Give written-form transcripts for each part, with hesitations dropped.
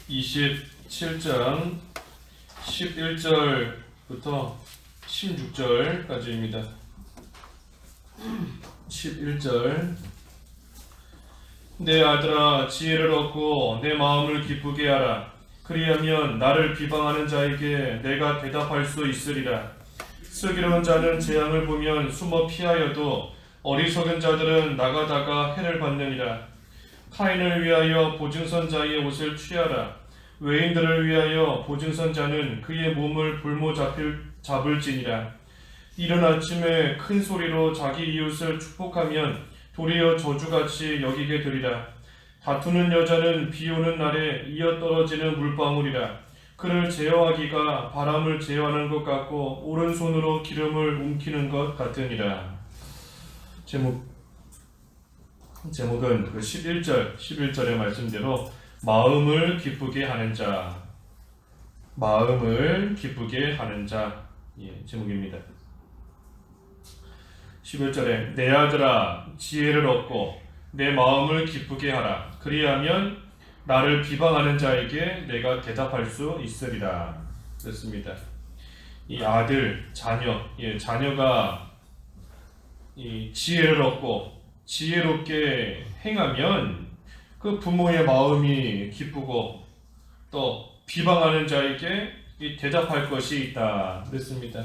27장 11절부터 16절까지입니다. 11절 내 아들아 지혜를 얻고 내 마음을 기쁘게 하라. 그리하면 나를 비방하는 자에게 내가 대답할 수 있으리라. 슬기로운 자는 재앙을 보면 숨어 피하여도 어리석은 자들은 나가다가 해를 받느니라. 타인을 위하여 보증선 자의 옷을 취하라. 외인들을 위하여 보증선 자는 그의 몸을 볼모 잡을지니라. 이른 아침에 큰 소리로 자기 이웃을 축복하면 도리어 저주같이 여기게 되리라. 다투는 여자는 비 오는 날에 이어 떨어지는 물방울이라. 그를 제어하기가 바람을 제어하는 것 같고 오른손으로 기름을 움키는 것 같으니라. 제목은 그 11절의 말씀대로 마음을 기쁘게 하는 자, 마음을 기쁘게 하는 자, 제목입니다. 11절에 내 아들아 지혜를 얻고 내 마음을 기쁘게 하라. 그리하면 나를 비방하는 자에게 내가 대답할 수 있으리라. 그렇습니다. 이 아들, 자녀가 이 지혜를 얻고 지혜롭게 행하면 그 부모의 마음이 기쁘고 또 비방하는 자에게 대답할 것이 있다. 그렇습니다.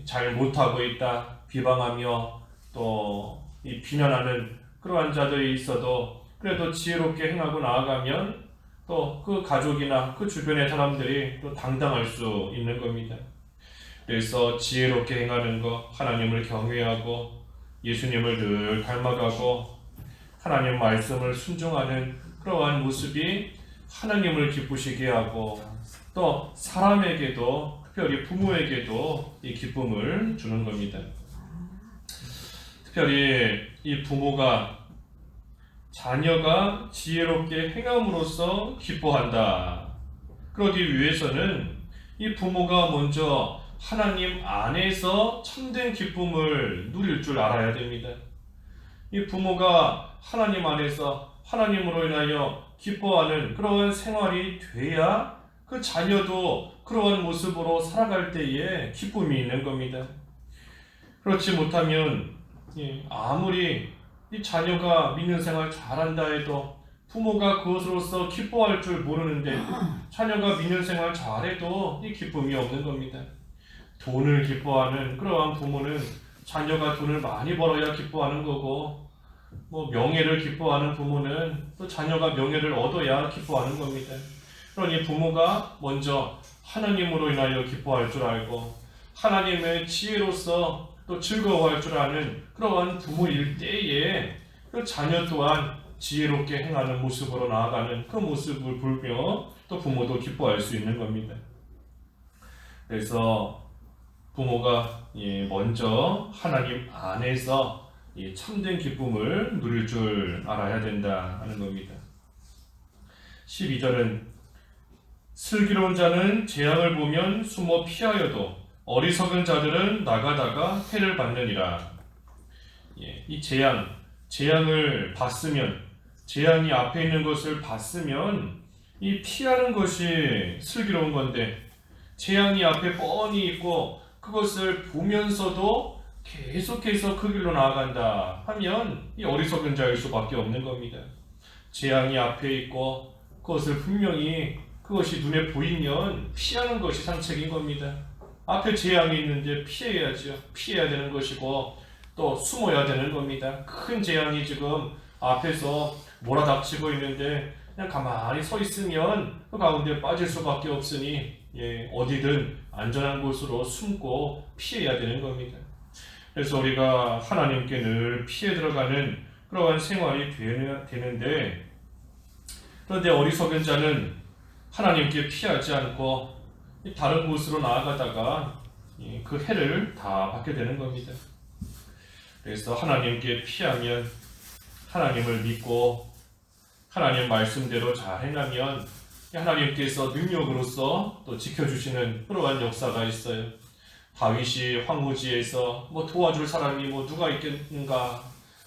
잘 못하고 있다 비방하며 또 비난하는 그러한 자들이 있어도 그래도 지혜롭게 행하고 나아가면 또 그 가족이나 그 주변의 사람들이 또 당당할 수 있는 겁니다. 그래서 지혜롭게 행하는 것, 하나님을 경외하고 예수님을 늘 닮아가고 하나님 말씀을 순종하는 그러한 모습이 하나님을 기쁘시게 하고 또 사람에게도 특별히 부모에게도 이 기쁨을 주는 겁니다. 특별히 이 부모가 자녀가 지혜롭게 행함으로써 기뻐한다. 그러기 위해서는 이 부모가 먼저 하나님 안에서 참된 기쁨을 누릴 줄 알아야 됩니다. 이 부모가 하나님 안에서 하나님으로 인하여 기뻐하는 그러한 생활이 돼야 그 자녀도 그러한 모습으로 살아갈 때에 기쁨이 있는 겁니다. 그렇지 못하면 아무리 이 자녀가 믿는 생활 잘한다 해도 부모가 그것으로서 기뻐할 줄 모르는데 자녀가 믿는 생활 잘해도 이 기쁨이 없는 겁니다. 돈을 기뻐하는 그러한 부모는 자녀가 돈을 많이 벌어야 기뻐하는 거고 명예를 기뻐하는 부모는 또 자녀가 명예를 얻어야 기뻐하는 겁니다. 그러니 부모가 먼저 하나님으로 인하여 기뻐할 줄 알고 하나님의 지혜로서 또 즐거워할 줄 아는 그러한 부모일 때에 그 자녀 또한 지혜롭게 행하는 모습으로 나아가는 그 모습을 보며 또 부모도 기뻐할 수 있는 겁니다. 그래서 부모가 먼저 하나님 안에서 참된 기쁨을 누릴 줄 알아야 된다 하는 겁니다. 12절은 슬기로운 자는 재앙을 보면 숨어 피하여도 어리석은 자들은 나가다가 해를 받느니라. 이 재앙을 봤으면 재앙이 앞에 있는 것을 봤으면 이 피하는 것이 슬기로운 건데 재앙이 앞에 뻔히 있고 그것을 보면서도 계속해서 그 길로 나아간다 하면 이 어리석은 자일 수밖에 없는 겁니다. 재앙이 앞에 있고 그것을 분명히 그것이 눈에 보이면 피하는 것이 상책인 겁니다. 앞에 재앙이 있는데 피해야죠. 피해야 되는 것이고 또 숨어야 되는 겁니다. 큰 재앙이 지금 앞에서 몰아닥치고 있는데 그냥 가만히 서 있으면 그 가운데 빠질 수밖에 없으니 어디든 안전한 곳으로 숨고 피해야 되는 겁니다. 그래서 우리가 하나님께 늘 피해 들어가는 그러한 생활이 되는데 그런데 어리석은 자는 하나님께 피하지 않고 다른 곳으로 나아가다가 그 해를 다 받게 되는 겁니다. 그래서 하나님께 피하면 하나님을 믿고 하나님 말씀대로 잘 행하면 하나님께서 능력으로서 또 지켜주시는 그러한 역사가 있어요. 다윗이 황무지에서 도와줄 사람이 누가 있겠는가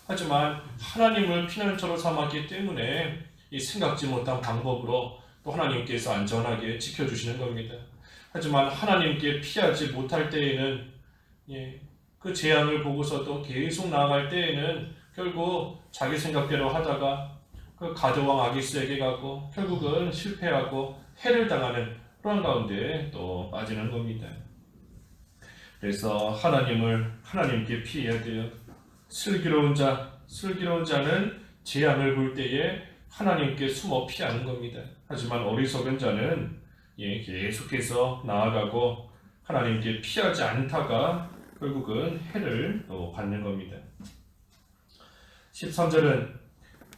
하지만 하나님을 피난처로 삼았기 때문에 이 생각지 못한 방법으로 또 하나님께서 안전하게 지켜주시는 겁니다. 하지만 하나님께 피하지 못할 때에는 그 재앙을 보고서도 계속 나아갈 때에는 결국 자기 생각대로 하다가 그 가져왕 아기스에게 가고 결국은 실패하고 해를 당하는 그런 가운데 또 빠지는 겁니다. 그래서 하나님께 피해야 돼요. 슬기로운 자는 재앙을 볼 때에 하나님께 숨어 피하는 겁니다. 하지만 어리석은 자는 계속해서 나아가고 하나님께 피하지 않다가 결국은 해를 또 받는 겁니다. 13절은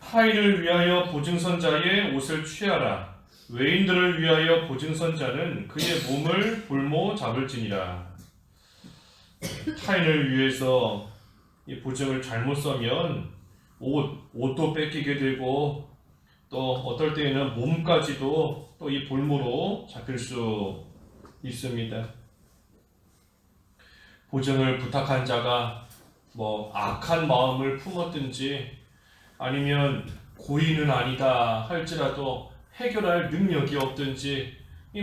타인을 위하여 보증선자의 옷을 취하라. 외인들을 위하여 보증선자는 그의 몸을 볼모 잡을지니라. 타인을 위해서 이 보증을 잘못 서면 옷도 뺏기게 되고 또 어떨 때에는 몸까지도 또 이 볼모로 잡힐 수 있습니다. 보증을 부탁한 자가 악한 마음을 품었든지 아니면 고의는 아니다 할지라도 해결할 능력이 없든지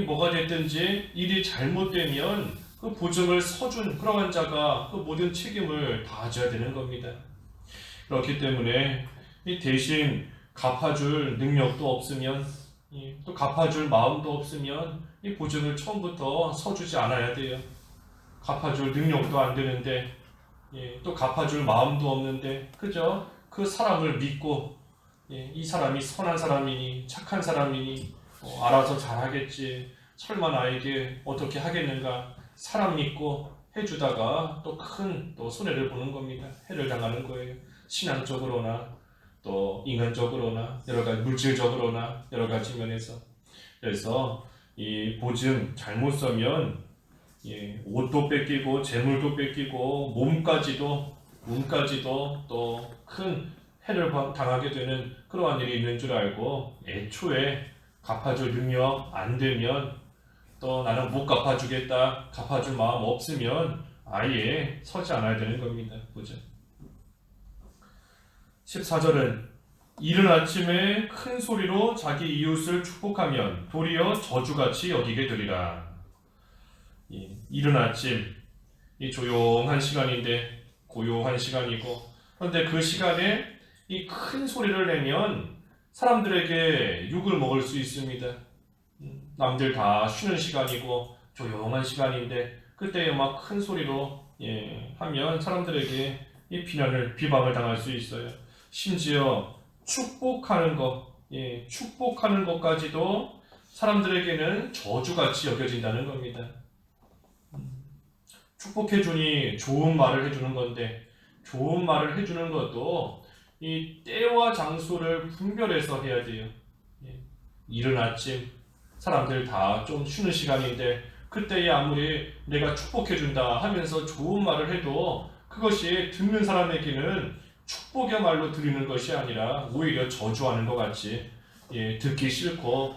뭐가 됐든지 일이 잘못되면 그 보증을 서준 그러한 자가 그 모든 책임을 다 져야 되는 겁니다. 그렇기 때문에 대신 갚아줄 능력도 없으면 또 갚아줄 마음도 없으면 이 보증을 처음부터 서주지 않아야 돼요. 갚아줄 능력도 안 되는데 또 갚아줄 마음도 없는데 그저 그 사람을 믿고 이 사람이 선한 사람이니 착한 사람이니 알아서 잘하겠지 설마 나에게 어떻게 하겠는가 사람 믿고 해주다가 또 큰 손해를 보는 겁니다. 해를 당하는 거예요. 신앙적으로나 또 인간적으로나 여러 가지 물질적으로나 여러 가지 면에서. 그래서 이 보증 잘못 서면 옷도 뺏기고 재물도 뺏기고 몸까지도 또 큰 해를 당하게 되는 그러한 일이 있는 줄 알고 애초에 갚아줄 능력 안 되면 또 나는 못 갚아주겠다 갚아줄 마음 없으면 아예 서지 않아야 되는 겁니다. 보죠. 14절은 이른 아침에 큰 소리로 자기 이웃을 축복하면 도리어 저주같이 여기게 되리라. 이른 아침 이 조용한 시간인데 고요한 시간이고 그런데 그 시간에 이 큰 소리를 내면 사람들에게 욕을 먹을 수 있습니다. 남들 다 쉬는 시간이고 조용한 시간인데 그때 막 큰 소리로 하면 사람들에게 이 비방을 당할 수 있어요. 심지어 축복하는 것까지도 사람들에게는 저주같이 여겨진다는 겁니다. 축복해주니 좋은 말을 해주는 건데 좋은 말을 해주는 것도 이 때와 장소를 분별해서 해야 돼요. 이른 아침 사람들 다 좀 쉬는 시간인데 그때에 아무리 내가 축복해준다 하면서 좋은 말을 해도 그것이 듣는 사람에게는 축복의 말로 들리는 것이 아니라 오히려 저주하는 것 같이 듣기 싫고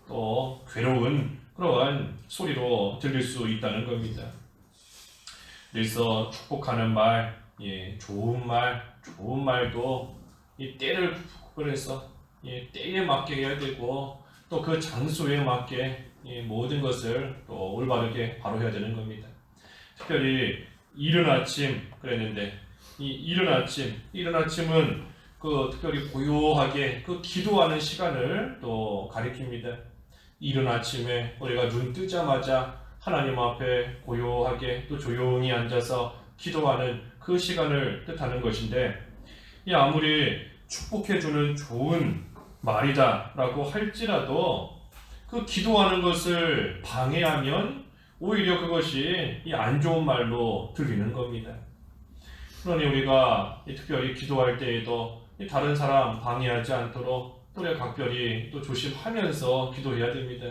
또 괴로운 그러한 소리로 들릴 수 있다는 겁니다. 그래서 축복하는 말, 좋은 말도 이 때를 구분해서 때에 맞게 해야 되고 또 그 장소에 맞게 모든 것을 또 올바르게 바로 해야 되는 겁니다. 특별히 이른 아침 그랬는데 이 이른 아침은 그 특별히 고요하게 그 기도하는 시간을 또 가리킵니다. 이른 아침에 우리가 눈 뜨자마자 하나님 앞에 고요하게 또 조용히 앉아서 기도하는 그 시간을 뜻하는 것인데 아무리 축복해주는 좋은 말이다라고 할지라도 그 기도하는 것을 방해하면 오히려 그것이 이 안 좋은 말로 들리는 겁니다. 그러니 우리가 특별히 기도할 때에도 다른 사람 방해하지 않도록 또 우리가 각별히 또 조심하면서 기도해야 됩니다.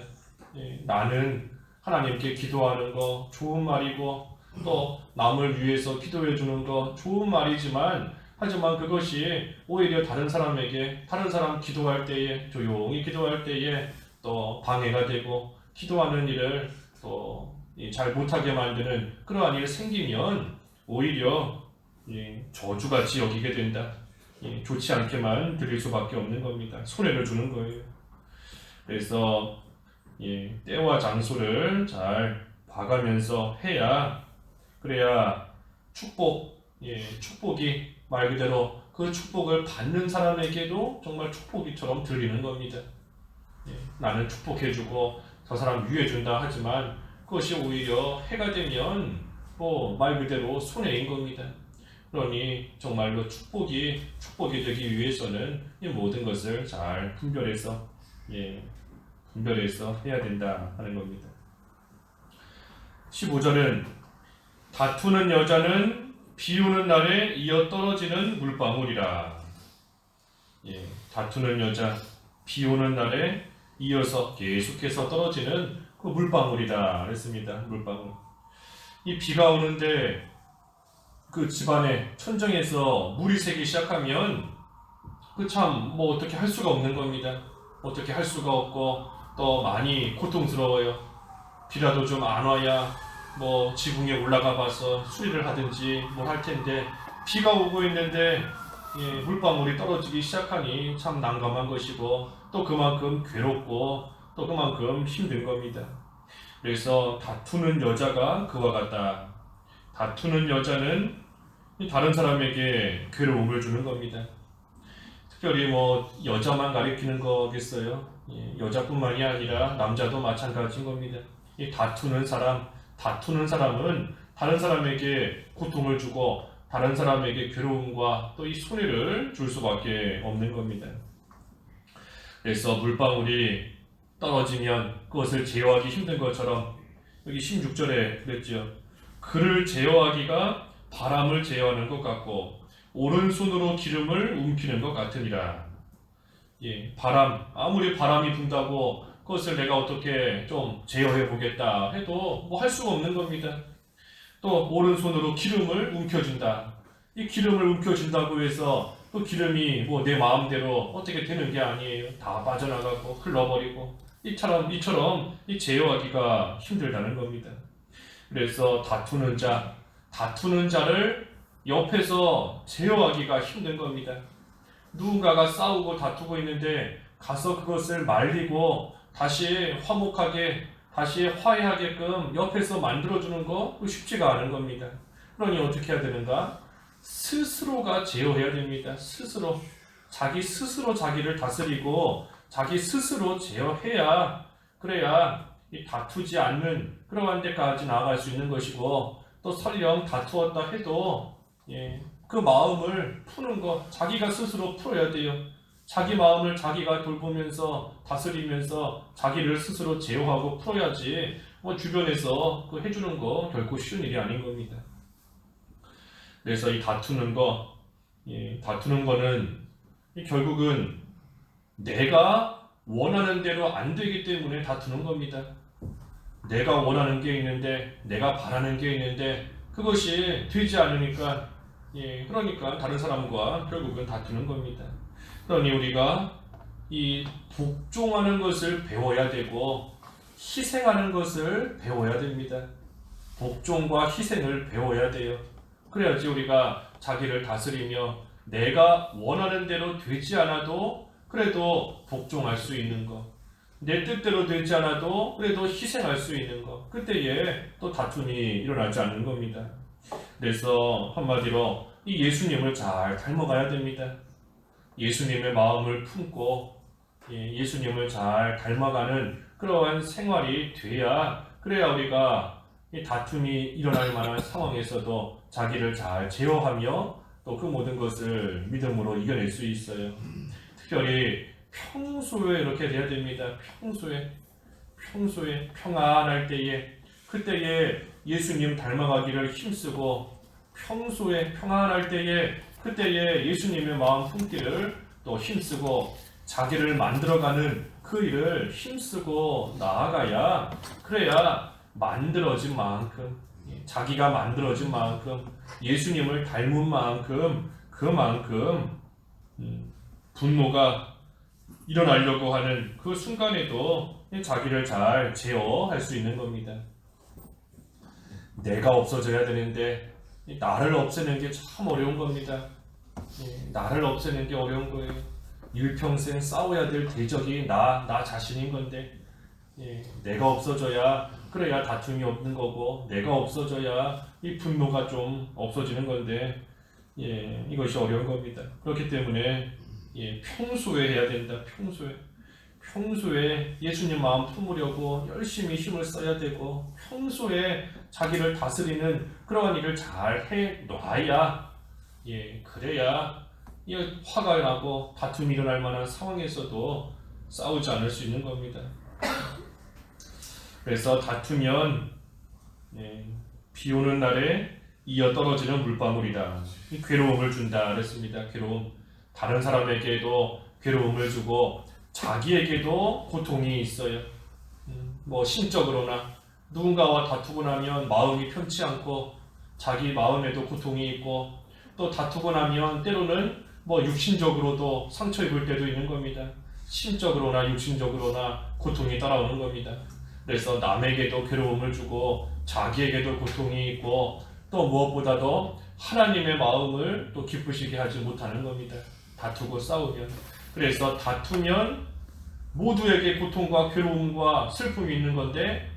나는 하나님께 기도하는 거 좋은 말이고 또 남을 위해서 기도해 주는 거 좋은 말이지만 하지만 그것이 오히려 다른 사람 기도할 때에 조용히 기도할 때에 또 방해가 되고 기도하는 일을 또 잘 못하게 만드는 그러한 일이 생기면 오히려 저주같이 여기게 된다. 좋지 않게만 들릴 수밖에 없는 겁니다. 손해를 주는 거예요. 그래서 때와 장소를 잘 봐가면서 해야 그래야 축복이 말 그대로 그 축복을 받는 사람에게도 정말 축복이처럼 들리는 겁니다. 나는 축복해주고 저 사람 위해준다 하지만 그것이 오히려 해가 되면 말 그대로 손해인 겁니다. 그러니 정말로 축복이 되기 위해서는 이 모든 것을 잘 분별해서 해야 된다 하는 겁니다. 15절은 다투는 여자는 비 오는 날에 이어 떨어지는 물방울이라. 다투는 여자, 비 오는 날에 이어서 계속해서 떨어지는 그 물방울이다 그랬습니다. 물방울. 이 비가 오는데 그 집안에 천정에서 물이 새기 시작하면 그 참 어떻게 할 수가 없는 겁니다. 어떻게 할 수가 없고 또 많이 고통스러워요. 비라도 좀 안 와야 지붕에 올라가 봐서 수리를 하든지 뭘 할 텐데 비가 오고 있는데 물방울이 떨어지기 시작하니 참 난감한 것이고 또 그만큼 괴롭고 또 그만큼 힘든 겁니다. 그래서 다투는 여자가 그와 같다. 다투는 여자는 다른 사람에게 괴로움을 주는 겁니다. 특별히 여자만 가리키는 거겠어요. 여자뿐만이 아니라 남자도 마찬가지인 겁니다. 이 다투는 사람은 다른 사람에게 고통을 주고 다른 사람에게 괴로움과 또 이 손해를 줄 수밖에 없는 겁니다. 그래서 물방울이 떨어지면 그것을 제어하기 힘든 것처럼 여기 16절에 그랬죠. 그를 제어하기가 바람을 제어하는 것 같고 오른손으로 기름을 움키는 것 같으니라. 아무리 바람이 분다고 그것을 내가 어떻게 좀 제어해 보겠다 해도 할 수가 없는 겁니다. 또 오른손으로 기름을 움켜준다. 이 기름을 움켜준다고 해서 또 기름이 내 마음대로 어떻게 되는 게 아니에요. 다 빠져나가고 흘러버리고 이처럼 이 제어하기가 힘들다는 겁니다. 그래서 다투는 자를 옆에서 제어하기가 힘든 겁니다. 누군가가 싸우고 다투고 있는데 가서 그것을 말리고 다시 화목하게 다시 화해하게끔 옆에서 만들어주는 거 쉽지가 않은 겁니다. 그러니 어떻게 해야 되는가? 스스로가 제어해야 됩니다. 자기 스스로 자기를 다스리고 자기 스스로 제어해야 그래야 이 다투지 않는 그러한 데까지 나아갈 수 있는 것이고 또 설령 다투었다 해도 그 마음을 푸는 것 자기가 스스로 풀어야 돼요. 자기 마음을 자기가 돌보면서 다스리면서 자기를 스스로 제어하고 풀어야지 주변에서 그 해주는 거 결코 쉬운 일이 아닌 겁니다. 그래서 이 다투는 거는 결국은 내가 원하는 대로 안 되기 때문에 다투는 겁니다. 내가 원하는 게 있는데 내가 바라는 게 있는데 그것이 되지 않으니까 그러니까 다른 사람과 결국은 다투는 겁니다. 그러니 우리가 이 복종하는 것을 배워야 되고 희생하는 것을 배워야 됩니다. 복종과 희생을 배워야 돼요. 그래야지 우리가 자기를 다스리며 내가 원하는 대로 되지 않아도 그래도 복종할 수 있는 것, 내 뜻대로 되지 않아도 그래도 희생할 수 있는 것, 그때에 또 다툼이 일어나지 않는 겁니다. 그래서 한마디로 이 예수님을 잘 닮아가야 됩니다. 예수님의 마음을 품고 예수님을 잘 닮아가는 그러한 생활이 돼야 그래야 우리가 이 다툼이 일어날 만한 상황에서도 자기를 잘 제어하며 또 그 모든 것을 믿음으로 이겨낼 수 있어요. 특별히 평소에 이렇게 돼야 됩니다. 평소에 평안할 때에 그때에 예수님 닮아가기를 힘쓰고 평소에 평안할 때에 그때에 예수님의 마음 품기를 또 힘쓰고 자기를 만들어가는 그 일을 힘쓰고 나아가야 그래야 만들어진 만큼 자기가 만들어진 만큼 예수님을 닮은 만큼 그만큼 분노가 일어나려고 하는 그 순간에도 자기를 잘 제어할 수 있는 겁니다. 내가 없어져야 되는데 나를 없애는 게 참 어려운 겁니다. 나를 없애는 게 어려운 거예요. 일평생 싸워야 될 대적이 나 자신인 건데, 예, 내가 없어져야 그래야 다툼이 없는 거고, 내가 없어져야 이 분노가 좀 없어지는 건데, 예, 이것이 어려운 겁니다. 그렇기 때문에 예, 평소에 해야 된다. 평소에 예수님 마음 품으려고 열심히 힘을 써야 되고, 평소에 자기를 다스리는 그러한 일을 잘 해놔야, 예, 그래야 이 화가 나고 다툼이 일어날 만한 상황에서도 싸우지 않을 수 있는 겁니다. 그래서 다투면 예, 비 오는 날에 이어 떨어지는 물방울이다. 괴로움을 준다 그랬습니다. 괴로움. 다른 사람에게도 괴로움을 주고 자기에게도 고통이 있어요. 뭐 심적으로나 누군가와 다투고 나면 마음이 편치 않고 자기 마음에도 고통이 있고, 또 다투고 나면 때로는 뭐 육신적으로도 상처 입을 때도 있는 겁니다. 심적으로나 육신적으로나 고통이 따라오는 겁니다. 그래서 남에게도 괴로움을 주고 자기에게도 고통이 있고, 또 무엇보다도 하나님의 마음을 또 기쁘시게 하지 못하는 겁니다. 다투고 싸우면. 그래서 다투면 모두에게 고통과 괴로움과 슬픔이 있는 건데,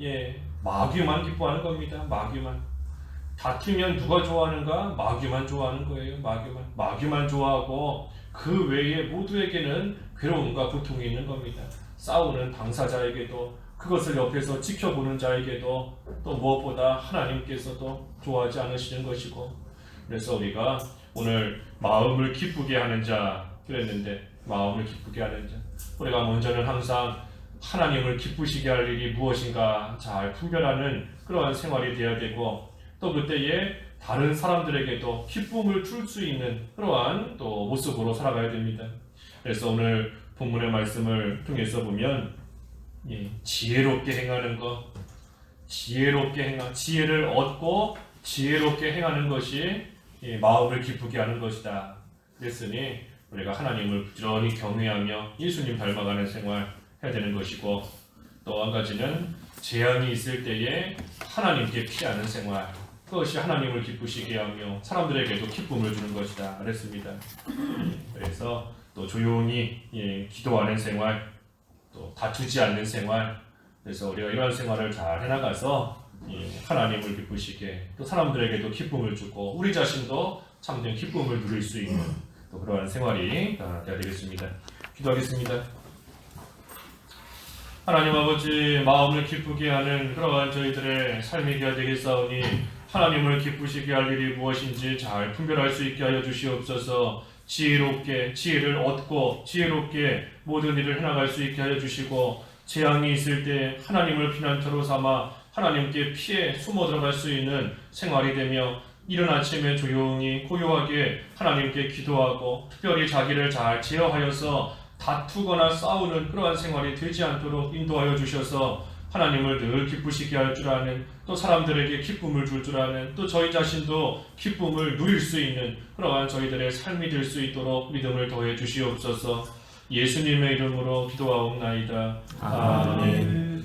예, 마귀만 기뻐하는 겁니다. 마귀만. 다투면 누가 좋아하는가? 마귀만 좋아하는 거예요. 마귀만 좋아하고 그 외에 모두에게는 괴로움과 고통이 있는 겁니다. 싸우는 당사자에게도, 그것을 옆에서 지켜보는 자에게도, 또 무엇보다 하나님께서도 좋아하지 않으시는 것이고, 그래서 우리가 오늘 마음을 기쁘게 하는 자 그랬는데, 마음을 기쁘게 하는 자, 우리가 먼저는 항상 하나님을 기쁘시게 할 일이 무엇인가 잘 분별하는 그러한 생활이 되어야 되고, 또 그때에 다른 사람들에게도 기쁨을 줄 수 있는 그러한 또 모습으로 살아가야 됩니다. 그래서 오늘 본문의 말씀을 통해서 보면 지혜롭게 행하는 것, 지혜를 얻고 지혜롭게 행하는 것이 마음을 기쁘게 하는 것이다. 그랬으니 우리가 하나님을 부지런히 경외하며 예수님 닮아가는 생활 해야 되는 것이고, 또 한 가지는 재앙이 있을 때에 하나님께 피하는 생활, 그것이 하나님을 기쁘시게 하며 사람들에게도 기쁨을 주는 것이다 그랬습니다. 그래서 또 조용히 기도하는 생활, 또 다투지 않는 생활, 그래서 우리가 이러한 생활을 잘 해나가서 하나님을 기쁘시게, 또 사람들에게도 기쁨을 주고 우리 자신도 참된 기쁨을 누릴 수 있는 또 그러한 생활이 되어야 되겠습니다. 기도하겠습니다. 하나님 아버지, 마음을 기쁘게 하는 그러한 저희들의 삶이 되어야 되겠사오니 하나님을 기쁘시게 할 일이 무엇인지 잘 분별할 수 있게 하여 주시옵소서. 지혜를 얻고 지혜롭게 모든 일을 해나갈 수 있게 하여 주시고, 재앙이 있을 때 하나님을 피난처로 삼아 하나님께 피해 숨어 들어갈 수 있는 생활이 되며, 이른 아침에 조용히 고요하게 하나님께 기도하고 특별히 자기를 잘 제어하여서 다투거나 싸우는 그러한 생활이 되지 않도록 인도하여 주셔서 하나님을 늘 기쁘시게 할 줄 아는, 또 사람들에게 기쁨을 줄 줄 아는, 또 저희 자신도 기쁨을 누릴 수 있는 그러한 저희들의 삶이 될 수 있도록 믿음을 더해 주시옵소서. 예수님의 이름으로 기도하옵나이다. 아멘.